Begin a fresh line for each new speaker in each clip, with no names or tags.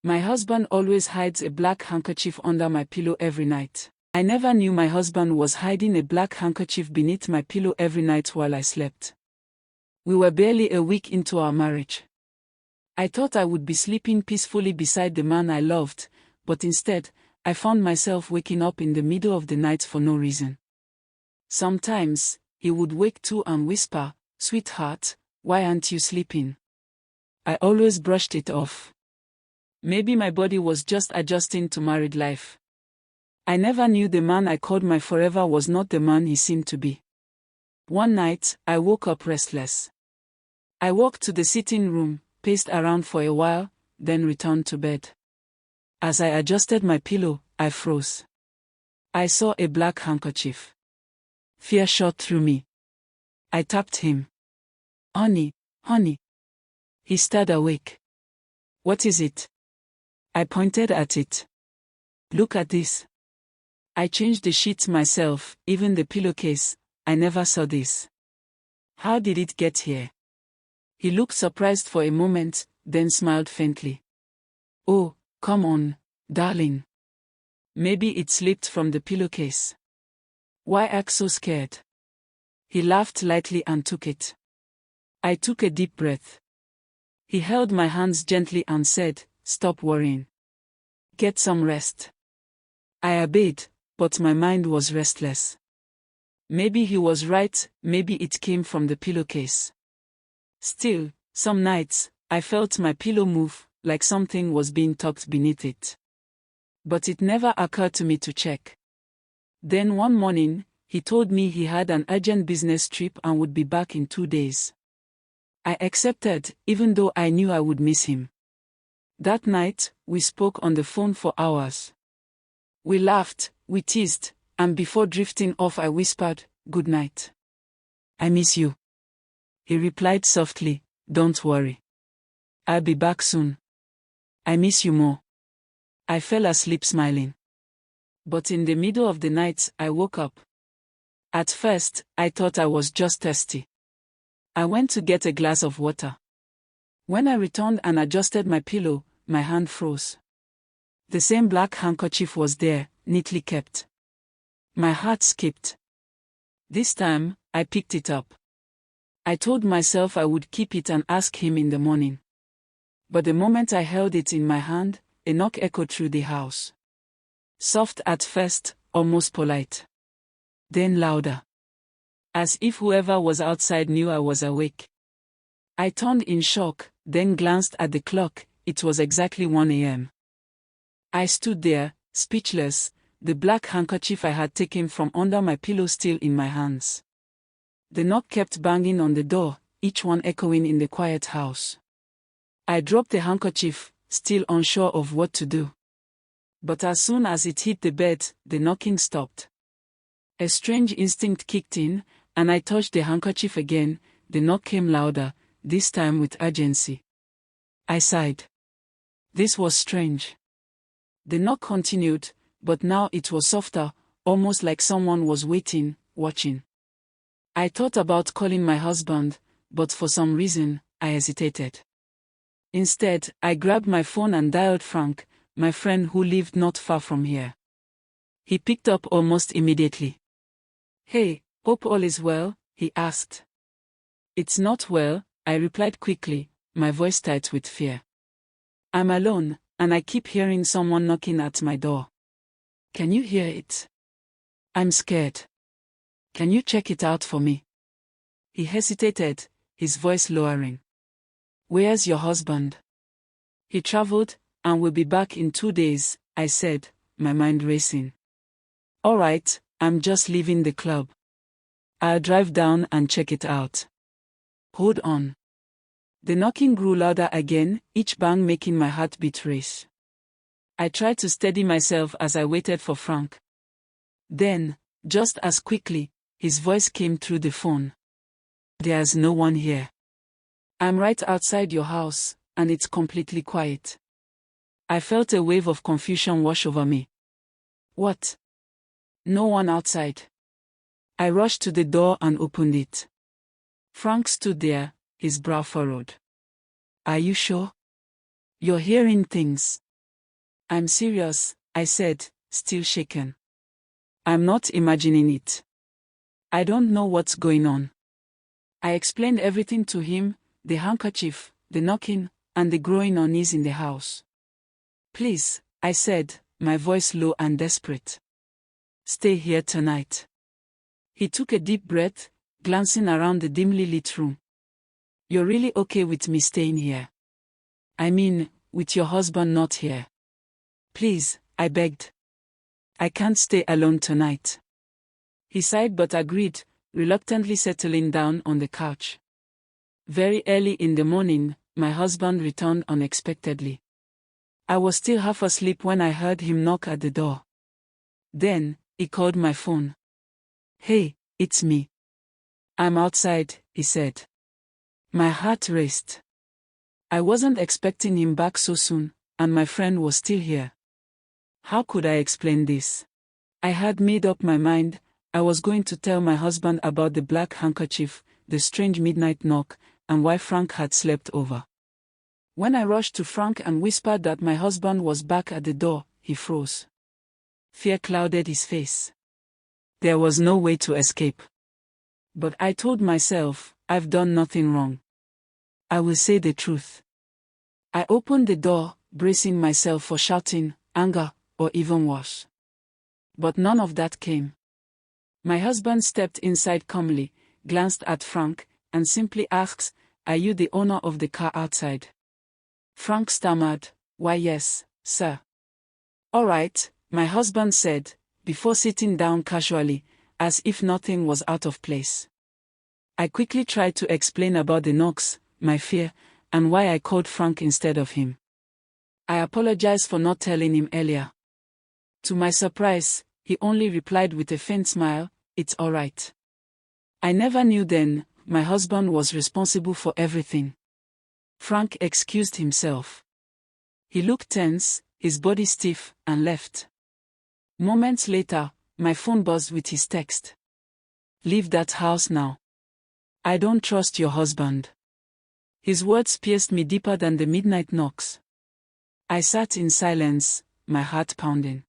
My husband always hides a black handkerchief under my pillow every night. I never knew my husband was hiding a black handkerchief beneath my pillow every night while I slept. We were barely a week into our marriage. I thought I would be sleeping peacefully beside the man I loved, but instead, I found myself waking up in the middle of the night for no reason. Sometimes, he would wake too and whisper, "Sweetheart, why aren't you sleeping?" I always brushed it off. Maybe my body was just adjusting to married life. I never knew the man I called my forever was not the man he seemed to be. One night, I woke up restless. I walked to the sitting room, paced around for a while, then returned to bed. As I adjusted my pillow, I froze. I saw a black handkerchief. Fear shot through me. I tapped him. "Honey, honey." He started awake. "What is it?" I pointed at it. "Look at this." I changed the sheets myself, even the pillowcase. I never saw this. "How did it get here?" He looked surprised for a moment, then smiled faintly. "Oh, come on, darling. Maybe it slipped from the pillowcase. Why act so scared?" He laughed lightly and took it. I took a deep breath. He held my hands gently and said, "Stop worrying. Get some rest." I obeyed, but my mind was restless. Maybe he was right, maybe it came from the pillowcase. Still, some nights, I felt my pillow move, like something was being tucked beneath it. But it never occurred to me to check. Then one morning, he told me he had an urgent business trip and would be back in 2 days. I accepted, even though I knew I would miss him. That night, we spoke on the phone for hours. We laughed, we teased, and before drifting off I whispered, "Good night. I miss you." He replied softly, "Don't worry. I'll be back soon. I miss you more." I fell asleep smiling. But in the middle of the night, I woke up. At first, I thought I was just thirsty. I went to get a glass of water. When I returned and adjusted my pillow, my hand froze. The same black handkerchief was there, neatly kept. My heart skipped. This time, I picked it up. I told myself I would keep it and ask him in the morning. But the moment I held it in my hand, a knock echoed through the house. Soft at first, almost polite. Then louder. As if whoever was outside knew I was awake. I turned in shock, then glanced at the clock. It was exactly 1 a.m. I stood there, speechless, the black handkerchief I had taken from under my pillow still in my hands. The knock kept banging on the door, each one echoing in the quiet house. I dropped the handkerchief, still unsure of what to do. But as soon as it hit the bed, the knocking stopped. A strange instinct kicked in, and I touched the handkerchief again. The knock came louder, this time with urgency. I sighed. This was strange. The knock continued, but now it was softer, almost like someone was waiting, watching. I thought about calling my husband, but for some reason, I hesitated. Instead, I grabbed my phone and dialed Frank, my friend who lived not far from here. He picked up almost immediately. "Hey, hope all is well?" he asked. "It's not well," I replied quickly, my voice tight with fear. "I'm alone, and I keep hearing someone knocking at my door." "Can you hear it?" "I'm scared. Can you check it out for me?" He hesitated, his voice lowering. "Where's your husband?" "He traveled, and will be back in 2 days," I said, my mind racing. "All right, I'm just leaving the club. I'll drive down and check it out." "Hold on." The knocking grew louder again, each bang making my heartbeat race. I tried to steady myself as I waited for Frank. Then, just as quickly, his voice came through the phone. "There's no one here. I'm right outside your house, and it's completely quiet." I felt a wave of confusion wash over me. "What? No one outside?" I rushed to the door and opened it. Frank stood there, his brow furrowed. "Are you sure? You're hearing things." I'm serious, I said, still shaken. I'm not imagining it. I don't know what's going on. I explained everything to him, the handkerchief, the knocking, and the growing unease in the house. Please, I said, my voice low and desperate. Stay here tonight. He took a deep breath, glancing around the dimly lit room. You're really okay with me staying here? I mean, with your husband not here. Please, I begged. I can't stay alone tonight. He sighed but agreed, reluctantly settling down on the couch. Very early in the morning, my husband returned unexpectedly. I was still half asleep when I heard him knock at the door. Then, he called my phone. Hey, it's me. I'm outside, he said. My heart raced. I wasn't expecting him back so soon, and my friend was still here. How could I explain this? I had made up my mind. I was going to tell my husband about the black handkerchief, the strange midnight knock, and why Frank had slept over. When I rushed to Frank and whispered that my husband was back at the door, he froze. Fear clouded his face. There was no way to escape. But I told myself, I've done nothing wrong. I will say the truth. I opened the door, bracing myself for shouting, anger, or even worse. But none of that came. My husband stepped inside calmly, glanced at Frank, and simply asked, Are you the owner of the car outside? Frank stammered, Why yes, sir. All right, my husband said, before sitting down casually, as if nothing was out of place. I quickly tried to explain about the knocks, my fear, and why I called Frank instead of him. I apologized for not telling him earlier. To my surprise, he only replied with a faint smile, It's all right. I never knew then, my husband was responsible for everything. Frank excused himself. He looked tense, his body stiff, and left. Moments later, my phone buzzed with his text. Leave that house now. I don't trust your husband. His words pierced me deeper than the midnight knocks. I sat in silence, my heart pounding.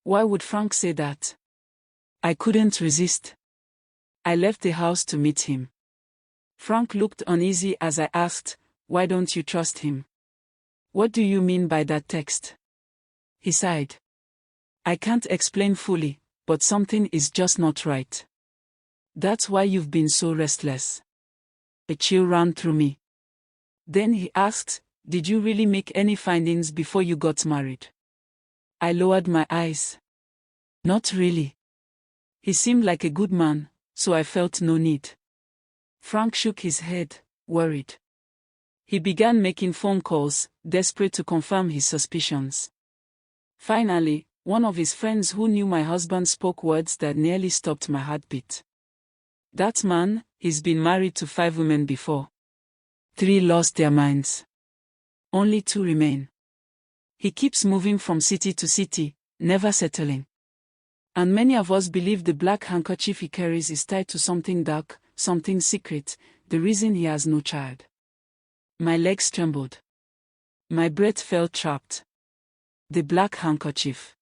Why would Frank say that? I couldn't resist. I left the house to meet him. Frank looked uneasy as I asked, Why don't you trust him? What do you mean by that text? He sighed. I can't explain fully, but something is just not right. That's why you've been so restless. A chill ran through me. Then he asked, Did you really make any findings before you got married? I lowered my eyes. Not really. He seemed like a good man, so I felt no need. Frank shook his head, worried. He began making phone calls, desperate to confirm his suspicions. Finally, one of his friends who knew my husband spoke words that nearly stopped my heartbeat. That man, he's been married to 5 women before. 3 lost their minds. Only 2 remain. He keeps moving from city to city, never settling. And many of us believe the black handkerchief he carries is tied to something dark, something secret, the reason he has no child. My legs trembled. My breath felt trapped. The black handkerchief.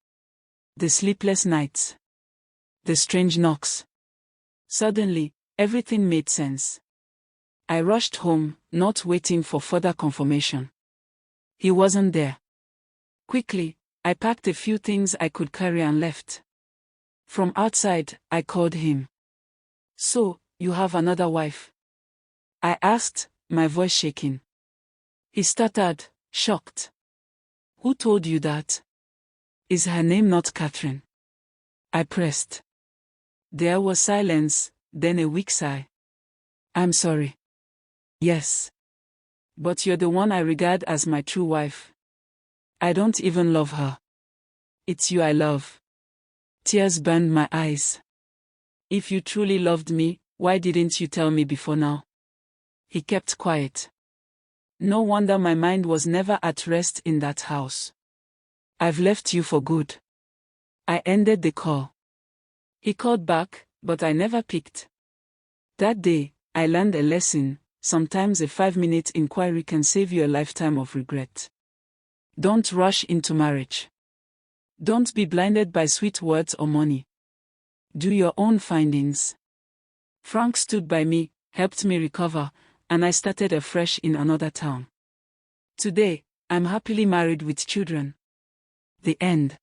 The sleepless nights. The strange knocks. Suddenly, everything made sense. I rushed home, not waiting for further confirmation. He wasn't there. Quickly, I packed a few things I could carry and left. From outside, I called him. So, you have another wife? I asked, my voice shaking. He stuttered, shocked. Who told you that? Is her name not Catherine? I pressed. There was silence, then a weak sigh. I'm sorry. Yes. But you're the one I regard as my true wife. I don't even love her. It's you I love. Tears burned my eyes. If you truly loved me, why didn't you tell me before now? He kept quiet. No wonder my mind was never at rest in that house. I've left you for good. I ended the call. He called back, but I never picked. That day, I learned a lesson. Sometimes a 5-minute inquiry can save you a lifetime of regret. Don't rush into marriage. Don't be blinded by sweet words or money. Do your own findings. Frank stood by me, helped me recover, and I started afresh in another town. Today, I'm happily married with children. The end.